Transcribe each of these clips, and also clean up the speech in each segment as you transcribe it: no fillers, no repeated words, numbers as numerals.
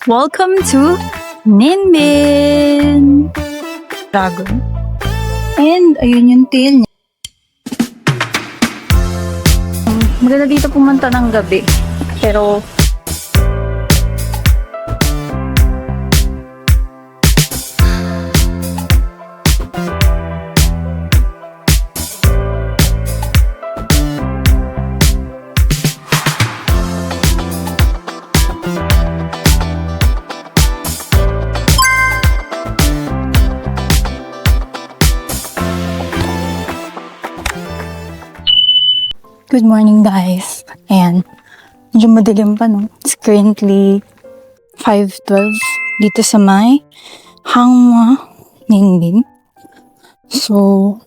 Welcome to Ninbin! Dragon. And ayun yung tail niya. Maganda dito pumunta ng gabi. Pero good morning guys. Ayan. Medyo madilim pa no. It's currently 5:12 dito sa may Hangma, Ninbin. So,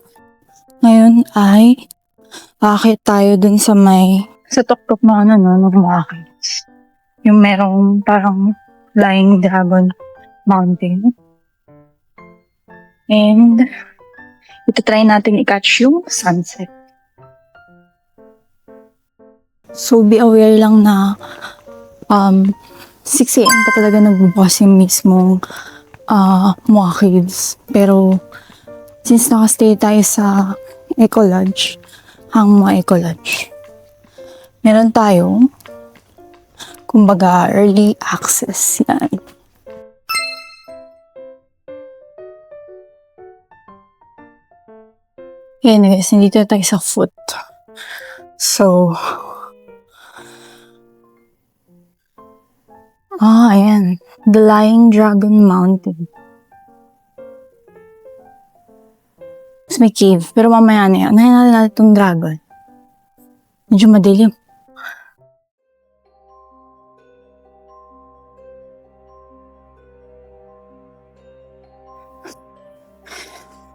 ngayon ay aakit tayo dun sa may sa tuktok na ano no, ng aakit. Yung merong parang Flying Dragon Mountain. And ito try natin i-catch yung sunset. So, be aware lang na 6 a.m. pa talaga nagbubukas yung mismong Muha Caves. Pero, since nakastay tayo sa Eco Lodge, Hangma Eco Lodge, meron tayong, kumbaga, early access. Yan. Yan guys, nandito tayo sa foot. So, ayan. The Flying Dragon Mountain. Tapos may cave. Pero mamaya na yan. Nahin natin itong dragon. Medyo madilim.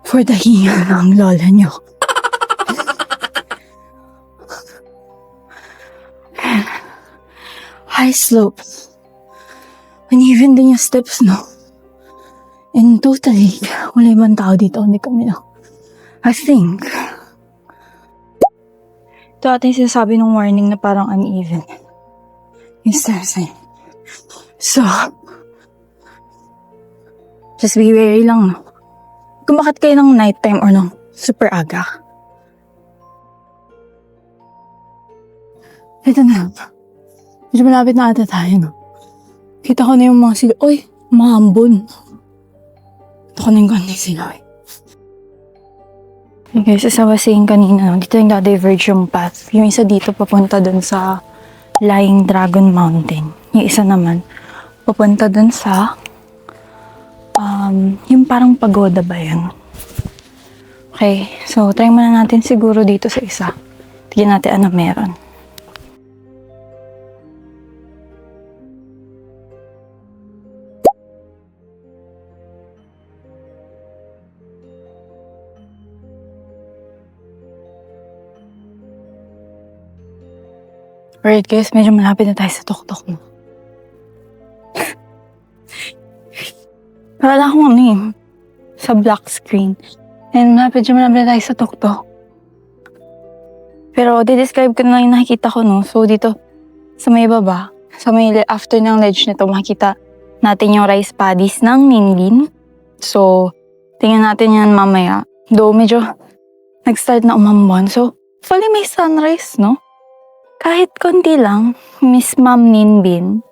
For the hinga ng lola nyo. High slopes. Uneven din yung steps, no? And totally, wala ibang tao dito, hindi kami, no? I think. Ito ating sinasabi ng warning na parang uneven. Yung stairs na yun. So, just be wary lang, no? Kung bakit kayo ng nighttime or no, super aga. Ito na. Medyo malapit na ata tayo, no? Kita ko na yung mga sila. Oy, mahambon. Ito ko na yung ganda sila. Okay guys, as I was saying kanina, dito yung na-diverge yung path. Yung isa dito papunta dun sa Flying Dragon Mountain. Yung isa naman, papunta dun sa yung parang pagoda ba yan? Okay, so try muna natin siguro dito sa isa. Tignan natin ano meron. Alright guys, medyo malapit na tayo sa tuktok mo. Para lang akong ano eh, sa black screen. And malapit na tayo sa tuktok. Pero di-describe ko na lang yung nakikita ko no. So dito, sa may baba, sa may after ng ledge nito, makikita natin yung rice paddies ng Ninbin. So, tingnan natin yan mamaya. Though medyo nag-start na umambon. So, hopefully may sunrise, no? Kahit konti lang, Miss Ma'am Ninbin.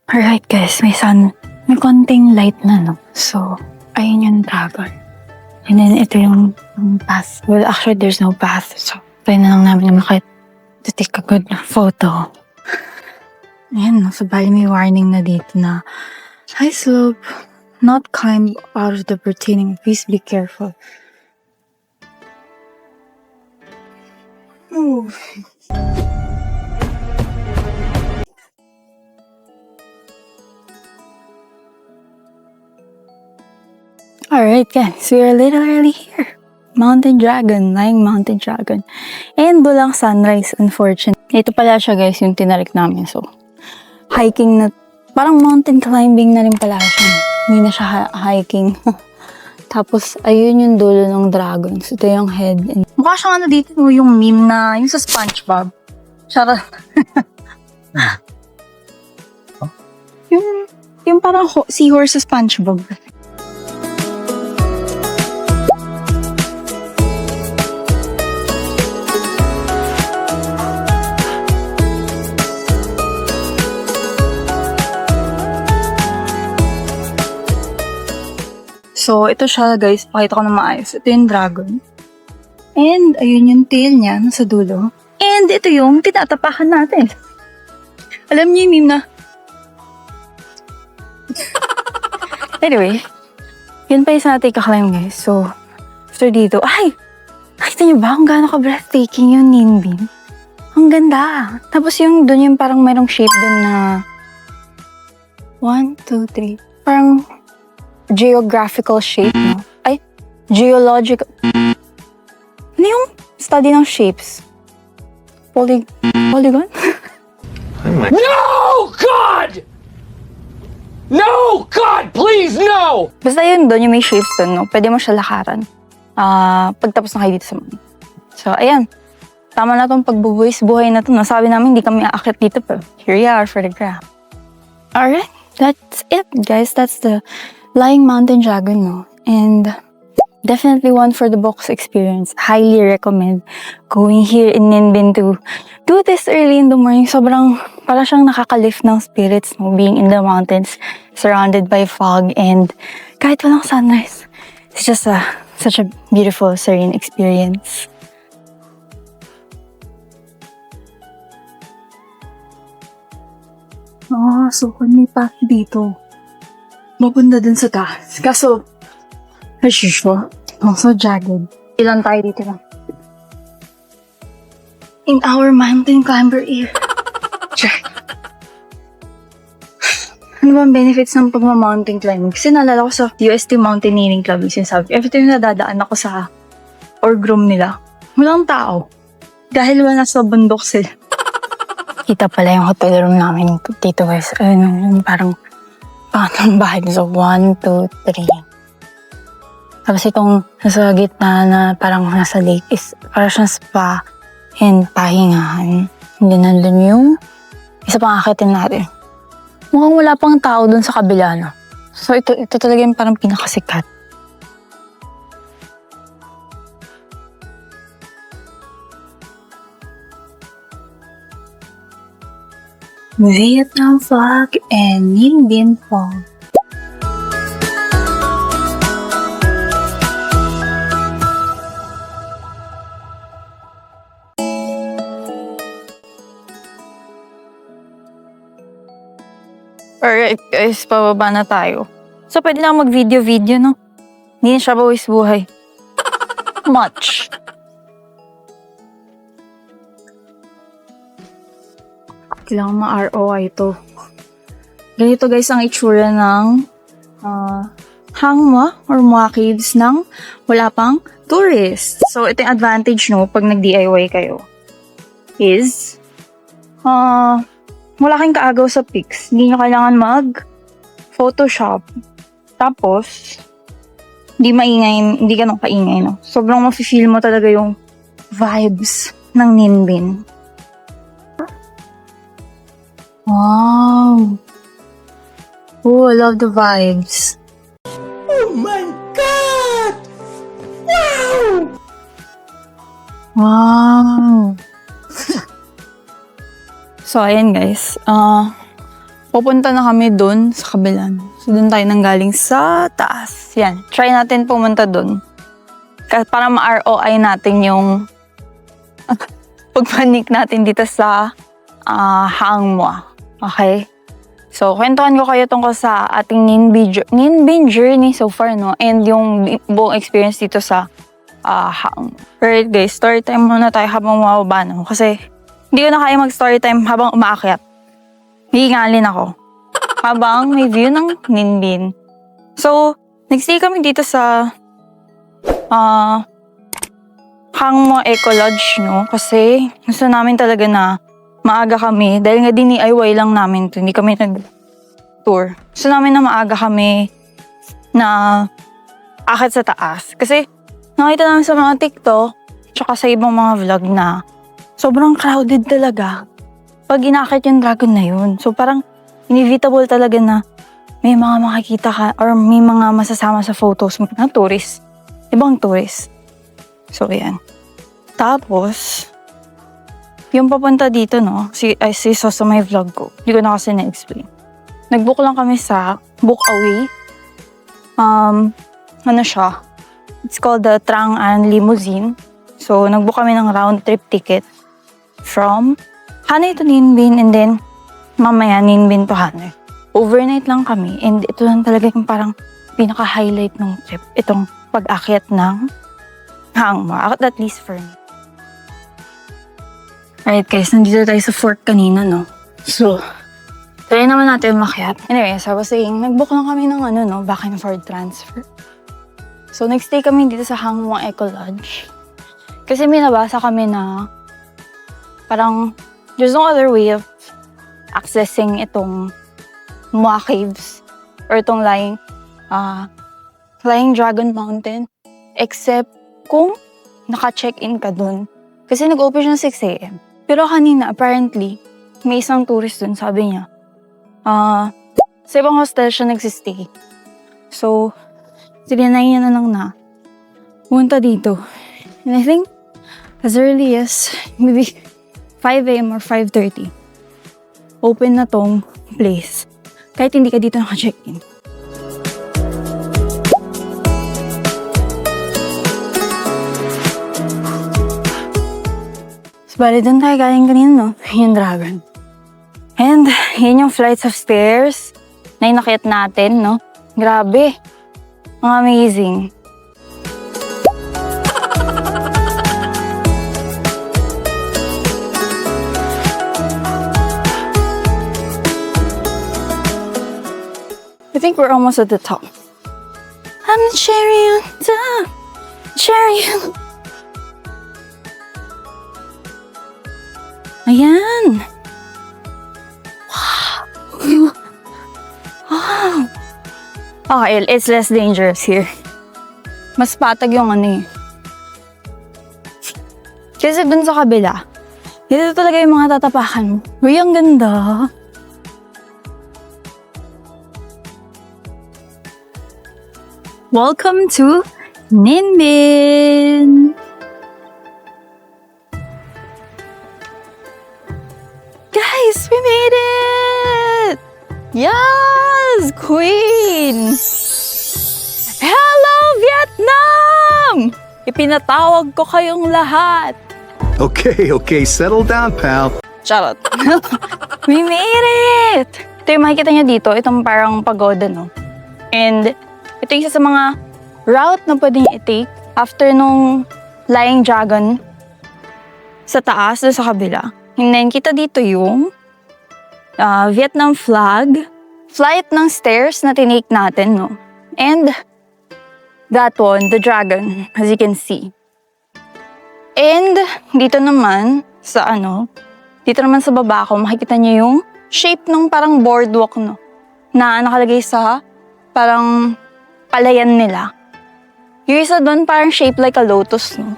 Alright guys, may konting light na no. So, ayun yung dragon. And then ito yung path. Well, actually there's no path. So, try na lang namin na to take a good photo. Ayan no, so bali may warning na dito na high slope, not climb out of the pertaining. Please be careful. Ooh. Alright guys, we are literally here. Mountain Dragon, Lying Mountain Dragon. And walang sunrise, unfortunately. Ito pala siya guys, yung tinarik namin. So, hiking na, parang mountain climbing na rin pala siya. Hindi na siya hiking. Tapos, ayun yung dulo ng dragon. So, ito yung head. And mukha siyang ano dito, yung meme na, yung sa SpongeBob. Charot. yung parang seahorse sa SpongeBob. So, ito siya guys. Pakita ko na maayos. Ito yung dragon. And, ayun yung tail niya nasa dulo. And, ito yung tinatapakan natin. Alam niyo yung meme na... Anyway, yun pa yung sa natin kakalaim guys. So, after dito, ay! Nakita niyo ba kung gaano ka-breathtaking yung Ninbin? Ang ganda. Tapos yung dun yung parang mayroong shape dun na... 1, 2, 3. Parang... geographical shape, no? Ay, geological. Ano yung study ng shapes? Polygon? No, God! No, God, please, no! Basta yun doon, yung may shapes doon, no? Pwede mo siya lakaran. Pagtapos na kayo dito sa mga. So, ayan. Tama na itong pagbubuhay na to. Nasabi namin, hindi kami aakyat dito, pero here we are for the graph. Alright, that's it, guys. That's the Lying Mountain Dragon, no? And definitely one for the books experience. Highly recommend going here in Ninbin to do this early in the morning. Sobrang, para siyang nakaka-lift ng spirits, no? Being in the mountains, surrounded by fog, and kahit walang sunrise. It's just such a beautiful, serene experience. So may path dito. Mapunta dun sa taas. Kaso, as usual, also jagged. Ilan tayo dito lang. In our mountain climber ear. Ano ba ang benefits ng pagma-mountain climbing? Kasi naalala ko sa UST Mountaineering Club, yung sinasabi, every time nadadaan ako sa org room nila, walang tao. Dahil wala sa bundok sila. Kita pala yung hotel room namin dito guys. Yung parang pangang bahay. So, 1, 2, 3. Tapos itong nasa gitna na parang nasa lake is parang siyang spa and pahingahan. Hindi nandun yung isa pang akitin natin. Mukhang wala pang tao dun sa kabila, no? So, ito talaga yung parang pinakasikat. Vietnam flag and Ninbin flag. Alright guys, pababa na tayo. So pwede na mag-video, no? Hindi na siya bawis buhay. Much. Kailangan ma-ROI ito. Ganito guys ang itsura ng Hangma or Mua Caves ng wala pang tourist. So ito yung advantage no pag nag-DIY kayo. Is wala kayong kaagaw sa pics. Hindi nyo kailangan mag-Photoshop. Tapos, hindi ganun kaingay, no? Sobrang mafe-feel mo talaga yung vibes ng Ninbin. Wow! Oh, I love the vibes. Oh my God! Wow! Wow! So, ayan guys. Pupunta na kami dun sa kabilan. So, dun tayo nanggaling sa taas. Yan. Try natin pumunta dun. Para ma-ROI natin yung pagpanik natin dito sa Hangma. Okay? So, kwentuhan ko kayo tungkol sa ating Ninbin journey so far, no? And yung buong experience dito sa Hangma. Alright guys, story time muna tayo habang mababa, no? Kasi, hindi ko na kaya mag-story time habang umaakyat. Hihingalin ako. Habang may view ng Ninbin. So, Nagstay kami dito sa Hangmo Eco Lodge, no? Kasi gusto namin talaga na maaga kami. Dahil nga DIY lang namin to. Hindi kami nag-tour. Gusto namin na maaga kami na akit sa taas. Kasi nakita namin sa mga TikTok tsaka sa ibang mga vlog na sobrang crowded talaga pag inakit yung dragon na yun. So parang inevitable talaga na may mga makikita ka or may mga masasama sa photos mo na tourist. Ibang tourist. So, ayan. Tapos, yung papunta dito, no, si sa may vlog ko. Hindi ko na kasi na-explain. Nag-book lang kami sa Book Away. Ano siya? It's called the Trang An Limousine. So, nag-book kami ng round trip ticket from Hanoi to Ninh Binh and then mamaya Ninh Binh to Hanoi. Overnight lang kami and ito lang talaga yung parang pinaka-highlight ng trip. Itong pag-akyat ng Hangmo, at least for me. Alright guys, nandito tayo sa fort kanina, no? So, try naman natin makyat. Anyway, as I was saying, nag-book lang kami ng back and forth transfer. So, nag-stay kami dito sa Hangmo Eco Lodge. Kasi may nabasa kami na parang there's no other way of accessing itong Mua Caves or itong Flying Dragon Mountain except kung naka-check-in ka dun. Kasi nag-open siya ng 6 a.m. Pero kanina, apparently, may isang tourist dun, sabi niya. Sa ibang hostel siya nagsistay. So, sininay niya na lang na pumunta dito. And I think, as early as maybe 5 a.m. or 5:30, open na tong place. Kahit hindi ka dito naka-check-in. Bali, doon tayo galing kanina, no? Yung dragon. And, yun yung flights of stairs na inakit natin, no? Grabe. Ang amazing. I think we're almost at the top. I'm the cherry on top. Cherry on... Ayan! Wow! Wow! Okay, it's less dangerous here. Mas patag yung Kasi dun sa kabila, dito talaga yung mga tatapakan mo. Uy, ang ganda! Welcome to Ninh Binh! Guys, we made it! Yes! Queen! Hello, Vietnam! Ipinatawag ko kayong lahat. Okay, settle down, pal. Charot. We made it! Ito yung makikita niyo dito, itong parang pagoda, no? And ito yung isa sa mga route na pwede niyo i-take after nung Flying Dragon sa taas, sa kabila. And then, kita dito yung Vietnam flag, flight ng stairs na tinake natin, no? And that one, the dragon, as you can see. And dito naman, dito naman sa baba ko, makikita niyo yung shape ng parang boardwalk, no? Na nakalagay sa parang palayan nila. Yung isa doon, parang shape like a lotus, no?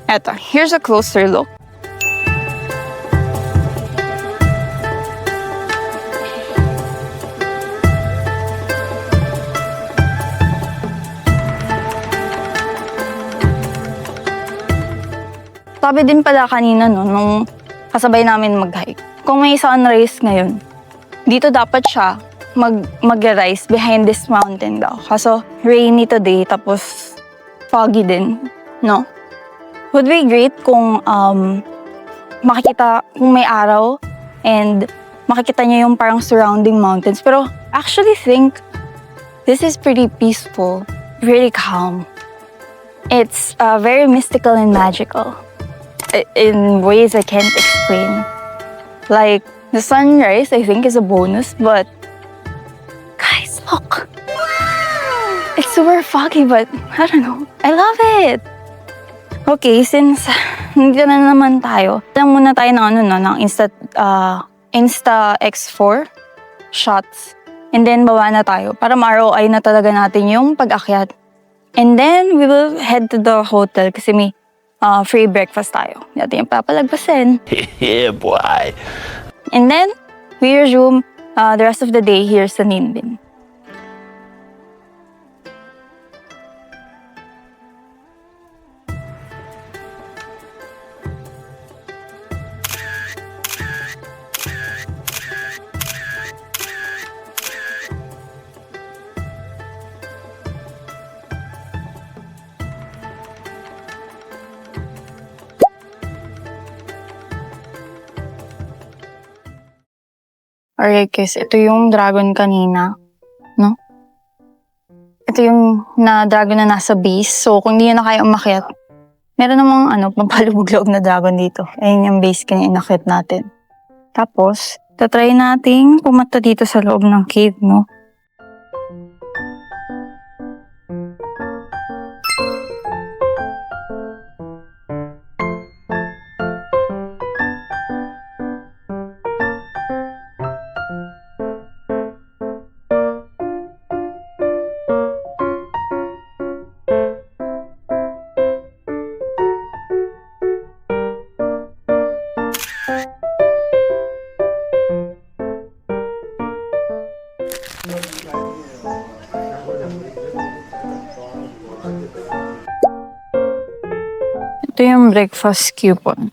Eto, here's a closer look. Sabi din pala kanina, no, nung kasabay namin mag-hike. Kung may sunrise ngayon, dito dapat siya mag-rise behind this mountain daw. Kaso rainy today, tapos foggy din, no? Would be great kung makikita, kung may araw and makikita niyo yung parang surrounding mountains. Pero actually think this is pretty peaceful, really calm. It's very mystical and magical in ways I can't explain. Like, the sunrise, I think, is a bonus, but guys, look! Wow! super foggy, but I don't know. I love it! Okay, since nandito na naman tayo, lang muna tayo ng ng Insta X4 shots. And then, baba na tayo para ma-ROI na talaga natin yung pag-akyat. And then, we will head to the hotel kasi may free breakfast tayo. Hindi natin yung papalagpasin. Yeah, boy. And then, we resume the rest of the day here sa Ninbin. Alright guys, ito yung dragon kanina, no? Ito yung dragon na nasa base. So, kung hindi nyo na kaya umakyat, meron namang pampalubog-loob na dragon dito. Ayun yung base kanina inakyat natin. Tapos, tatry nating pumunta dito sa loob ng cave, no? Ito yung breakfast coupon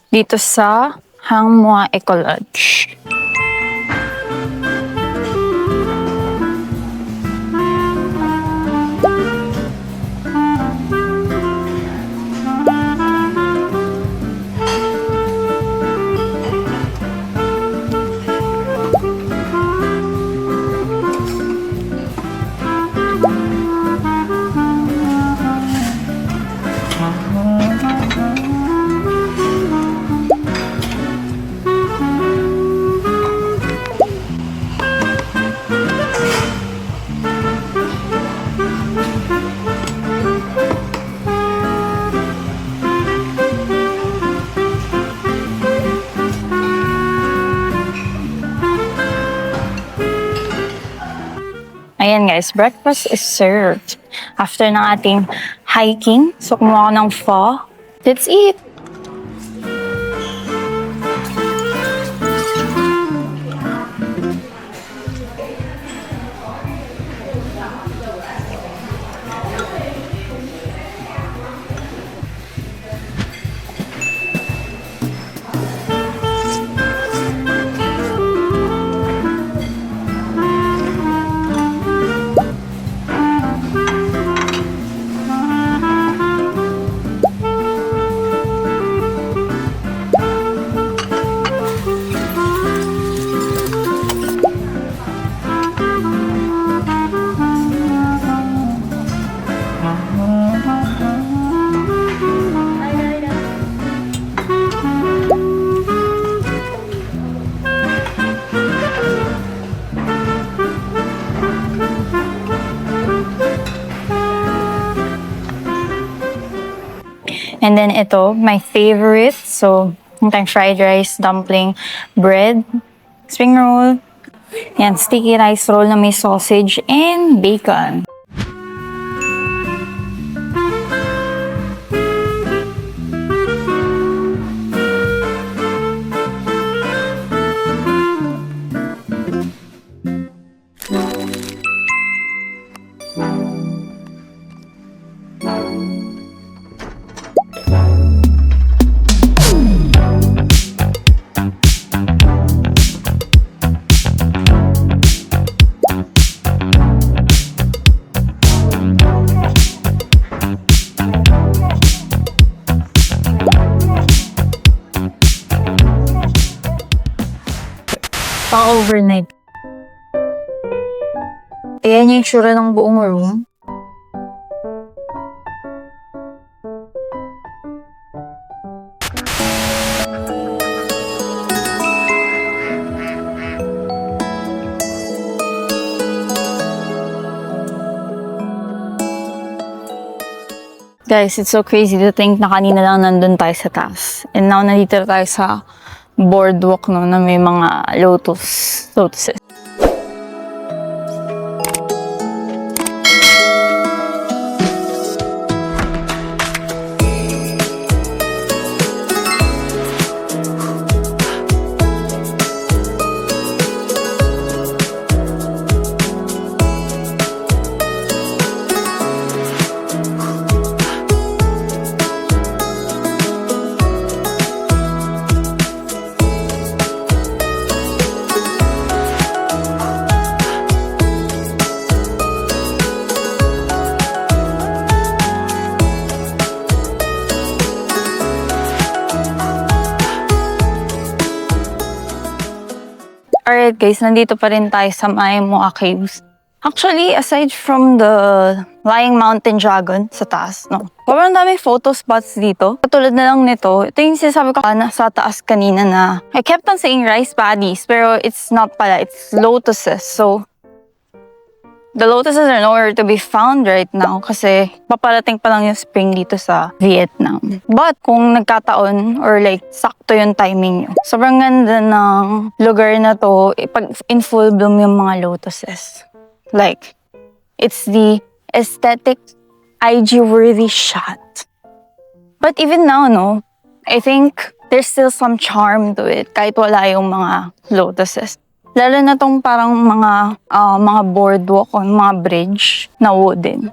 dito sa Hang Mua Eco Lodge. Ayan guys, breakfast is served. After ng ating hiking, so kumuha ko ng pho. Let's eat! And then ito, my favorite. So, yung fried rice, dumpling, bread, spring roll, yan, sticky rice roll na may sausage and bacon. Overnight. Ayan yung itsura ng buong room. Guys, it's so crazy to think na kanina lang nandun tayo sa taas. And now, nandito tayo sa boardwalk, no, na may mga lotuses. Alright guys, nandito pa rin tayo sa may Moa Caves. Actually, aside from the Lying Mountain Dragon sa taas, no? Sobrang dami photo spots dito. Katulad na lang nito, ito yung sinasabi ko na sa taas kanina na I kept on saying rice paddies, pero it's not pala, it's lotuses. So, the lotuses are nowhere to be found right now kasi paparating pa lang yung spring dito sa Vietnam. But kung nagkataon or like sakto yung timing nyo, sobrang ganda ng lugar na to pag in full bloom yung mga lotuses. Like, it's the aesthetic, IG-worthy shot. But even now, no, I think there's still some charm to it kahit wala yung mga lotuses. Lalo na tong parang mga boardwalk o mga bridge na wooden.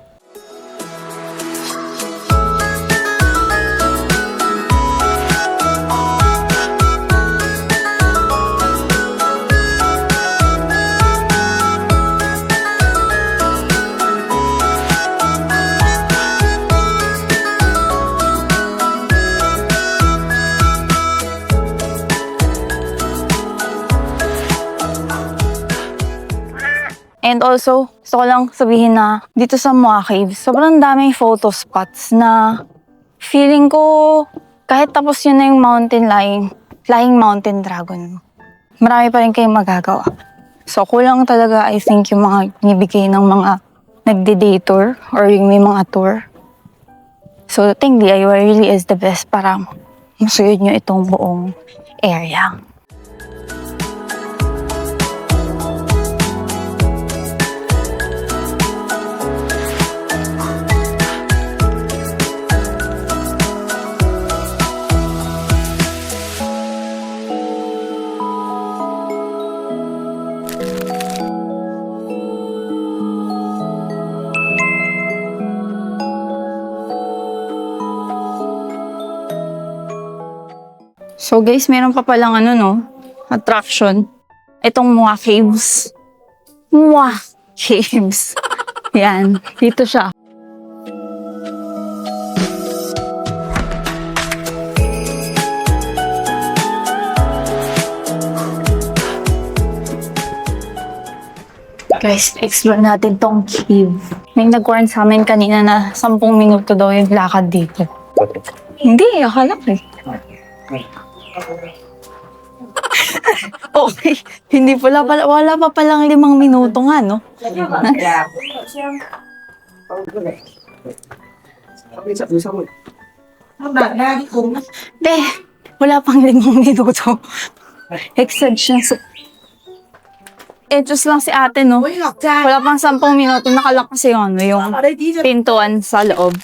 And also, gusto ko lang sabihin na dito sa Moa Caves, sobrang daming photo spots na feeling ko kahit tapos yun na yung Lying Mountain Dragon, marami pa rin kayong magagawa. So, kulang talaga, I think, yung mga nibigay ng mga nagde-day tour or yung may mga tour. So, I think DIY really is the best para masuyod nyo itong buong area. So guys, meron pa palang attraction. Itong Moa Caves. Moa Caves. Yan, dito siya. Guys, explore natin tong cave. May nag-warn sa amin kanina na 10 minuto daw yung lakad dito. Hindi, akala ko eh. Okay, hindi pala, wala pa palang 5 minuto nga, no? Wala pang 5 minuto. Extension. Just lang si ate, no? Wala pang 10 minuto, nakalak kasi yung pintuan sa loob.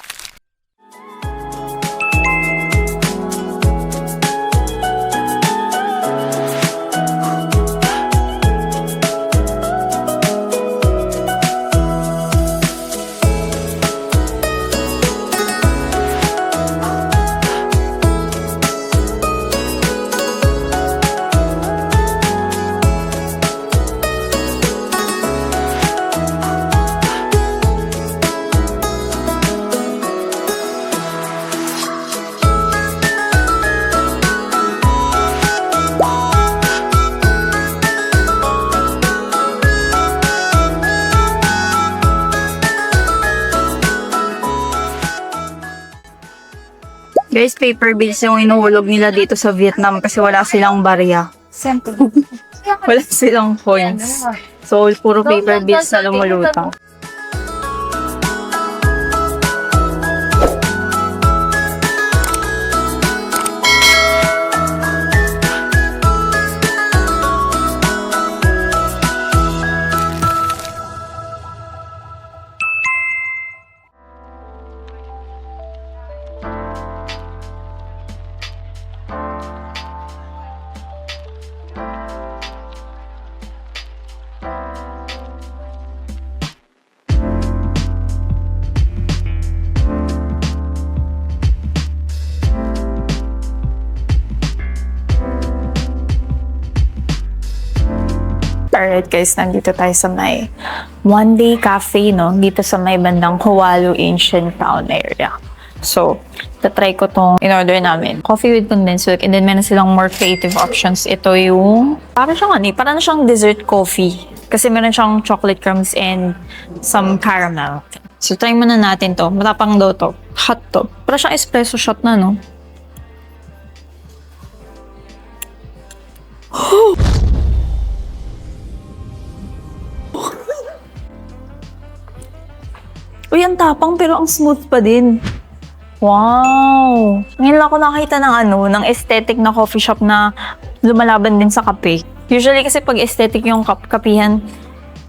Guys, paper bills yung inuhulog nila dito sa Vietnam kasi wala silang barya. Wala silang coins. So, puro paper bills na lumulutang. Alright guys, nandito tayo sa may One Day Cafe, no? Dito sa may bandang Hualu Ancient Town area. So, tatry ko tong in-order namin. Coffee with condensed milk, and then meron silang more creative options. Ito yung, parang siyang dessert coffee. Kasi meron siyang chocolate crumbs and some caramel. So, try muna natin to. Matapang daw to. Hot to. Parang siyang espresso shot na, no? Uy, ang tapang pero ang smooth pa din. Wow! Ngayon lang ako nakakita ng aesthetic na coffee shop na lumalaban din sa kape. Usually kasi pag aesthetic yung kapihan,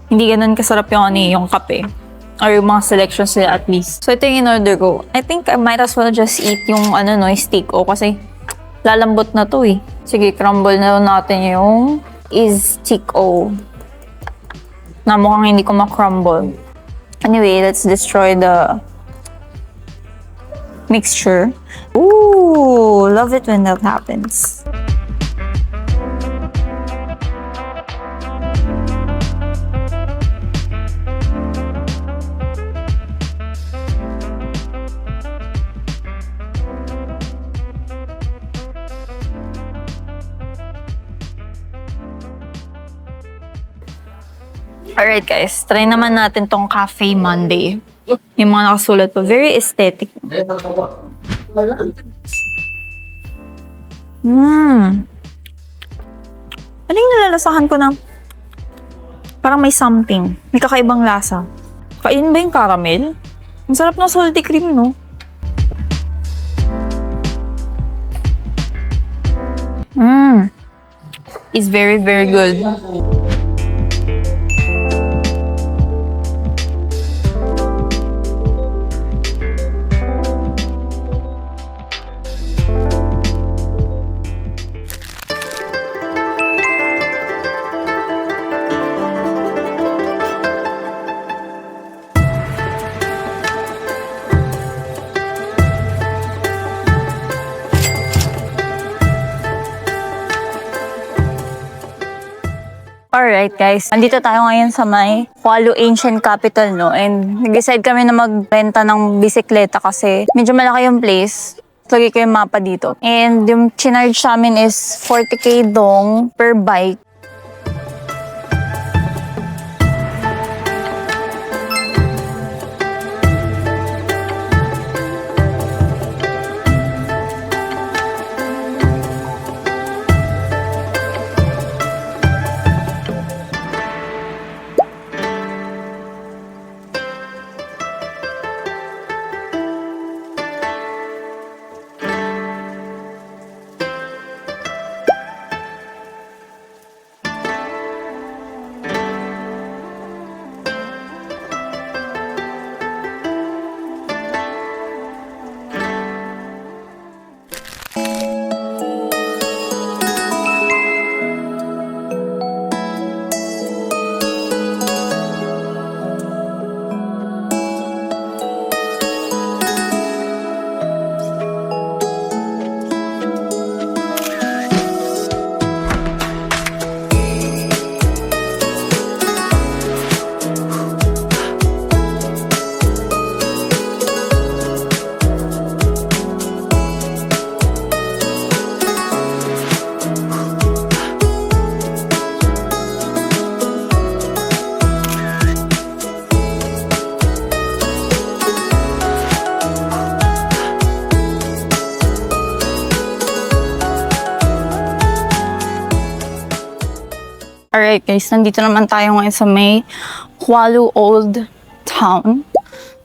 hindi ganun kasarap yung kape. Or yung mga selections nila at least. So ito yung in-order ko. I think I might as well just eat yung steak o kasi lalambot na to eh. Sige, crumble na natin yung steak o. Na mukhang hindi ko ma-crumble. Anyway, let's destroy the mixture. Ooh, love it when that happens. Alright guys, try naman natin tong Cafe Monday. Yung mga nakasulat pa, very aesthetic. Ano yung nalalasahan ko na parang may something, may kakaibang lasa. Kain ba yung caramel? Ang sarap ng salty cream, no? It's very, very good. Alright guys, andito tayo ngayon sa may Hualu Ancient Capital, no? And nag-decide kami na magrenta ng bisikleta kasi medyo malaki yung place. Lagay ko yung mapa dito. And yung chinarge sa amin is 40k dong per bike. Alright guys, nandito naman tayo ngayon sa may Hualu Old Town.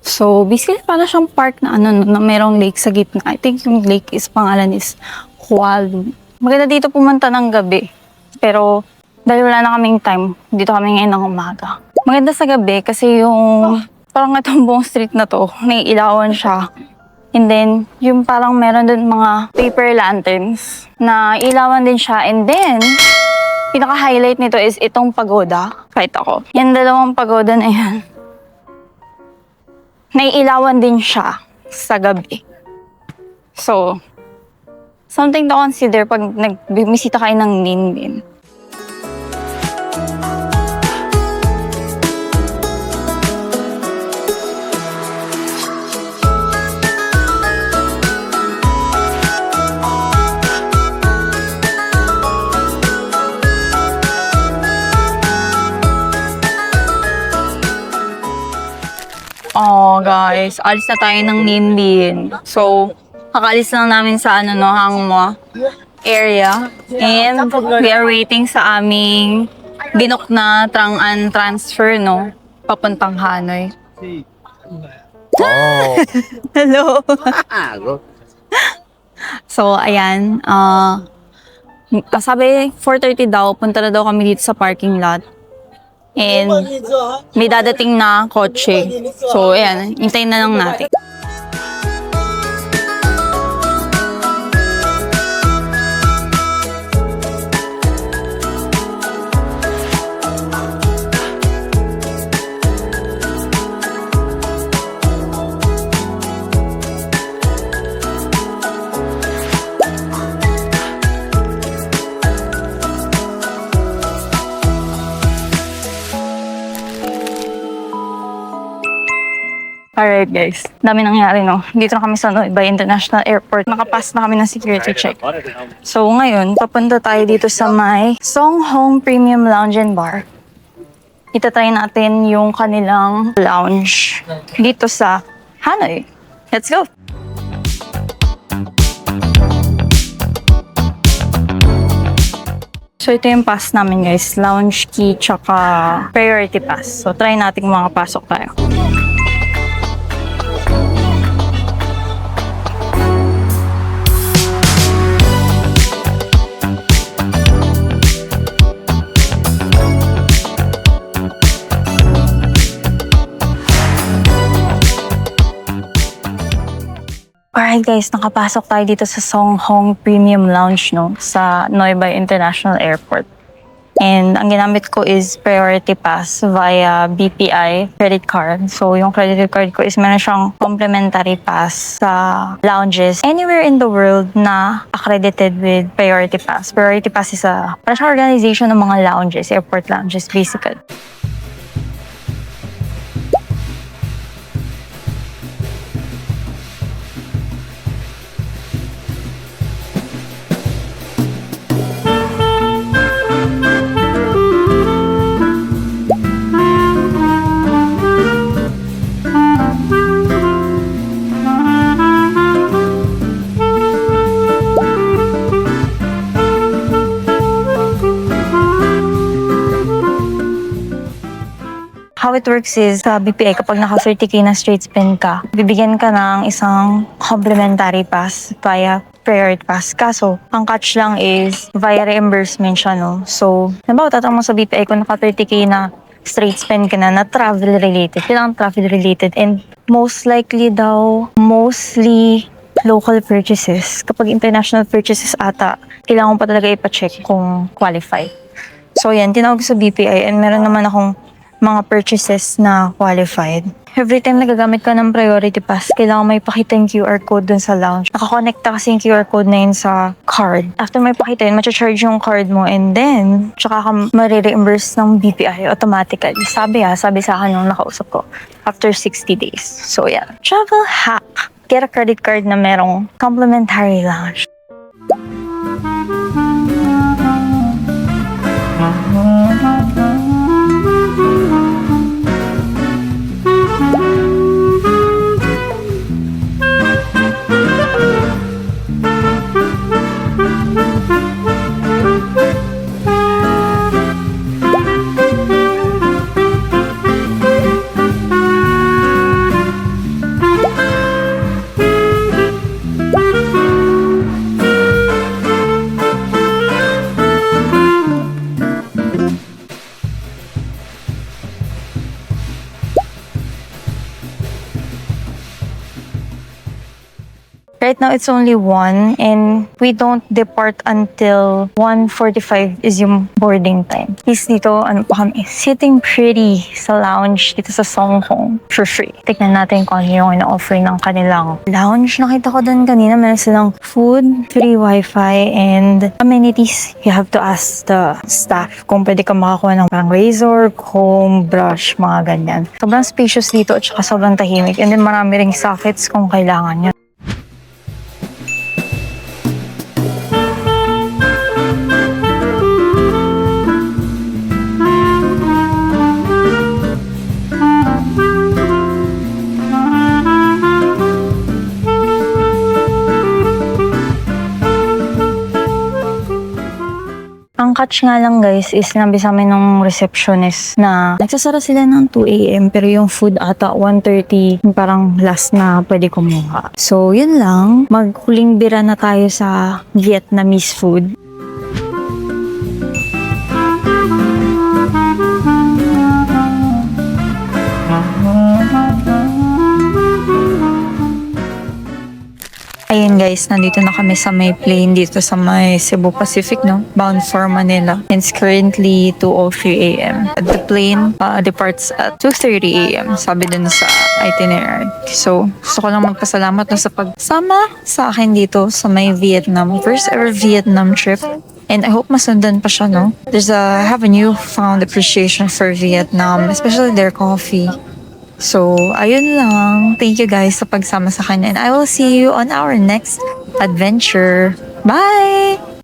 So basically para siyang park na na merong lake sa gitna. I think yung lake pangalan is Hualu. Maganda dito pumunta ng gabi. Pero dahil wala na kaming time, dito kami ngayon ng umaga. Maganda sa gabi kasi yung parang itong buong street na to, naiilawan siya. And then, yung parang meron din mga paper lanterns na ilawan din siya. And then, pinaka-highlight nito is itong pagoda. Kahit ako. Yan dalawang pagoda na yan. Naiilawan din siya sa gabi. So, something to consider pag nag-bisita kayo ng Ninbin. Oh, guys, alis na tayo ng Nindin. So, kakaalis lang namin sa Hangmo area. And we are waiting sa aming binook na Trang-An transfer, no? Papuntang Hanoi. Oh. Hello! So, ayan. Sabi, 4:30 daw, punta na daw kami dito sa parking lot. And may dadating na kotse. So, ayan. Hintayin na lang natin. Alright guys, dami nangyari no. Dito na kami sa Noy International Airport. Nakapass na kami ng security check. So ngayon, papunta tayo dito sa may Songhong Premium Lounge and Bar. Itatry natin yung kanilang lounge dito sa Hanoi. Let's go! So ito yung pass namin guys, lounge key tsaka priority pass. So try natin mga pasok tayo. Alright guys, nakapasok tayo dito sa Songhong Premium Lounge no, sa Noi Bai International Airport. And ang ginamit ko is priority pass via BPI credit card. So yung credit card ko is meron siyang complimentary pass sa lounges anywhere in the world na accredited with priority pass. Priority pass is parang siyang organization ng mga lounges, airport lounges basically. How it works is, sa BPI, kapag naka 30K na straight spend ka, bibigyan ka ng isang complimentary pass via priority pass. Kaso, ang catch lang is via reimbursement siya, no? So, nabaw, tatanong mo sa BPI kung naka 30K na straight spend ka na travel related. Kailangan travel related. And most likely daw, mostly local purchases. Kapag international purchases ata, kailangan pa talaga ipacheck kung qualified. So, yan, tinawag sa BPI and meron naman akong mga purchases na qualified. Every time nagagamit ka ng priority pass, kailangan may pakita yung QR code dun sa lounge. Nakakonekta kasi yung QR code na yun sa card. After may pakita yun, matcha-charge yung card mo and then, tsaka ka marireimburse ng BPI automatically. Sabi sa akin nung nakausap ko, after 60 days. So yeah, travel hack. Get a credit card na merong complimentary lounge. Right now, it's only 1 and we don't depart until 1:45 is yung boarding time. Is dito, sitting pretty sa lounge dito sa Songhong for free. Tignan natin kung ano yung ina-offer ng kanilang lounge. Nakita ko doon kanina, meron silang food, free wifi, and amenities. You have to ask the staff kung pwede ka makakuha ng parang razor, comb, brush, mga ganyan. Sobrang spacious dito at saka sobrang tahimik. And then marami ring sockets kung kailangan nyo. catch nga lang guys is nabi sa amin ng receptionist na nagsasara sila ng 2 a.m. pero yung food ata 1:30 yung parang last na pwede kumuha. So yun lang, maghuling bira na tayo sa Vietnamese food. Ayun guys, nandito na kami sa may plane dito sa may Cebu Pacific, no? Bound for Manila. It's currently 2:03 a.m. The plane departs at 2:30 a.m. Sabi dun sa itinerary. So, gusto ko lang magpasalamat no, sa pagsama sa akin dito sa may Vietnam. First ever Vietnam trip. And I hope masundan pa siya, no? I have a newfound appreciation for Vietnam, especially their coffee. So, ayun lang. Thank you guys sa pagsama sa akin and I will see you on our next adventure. Bye!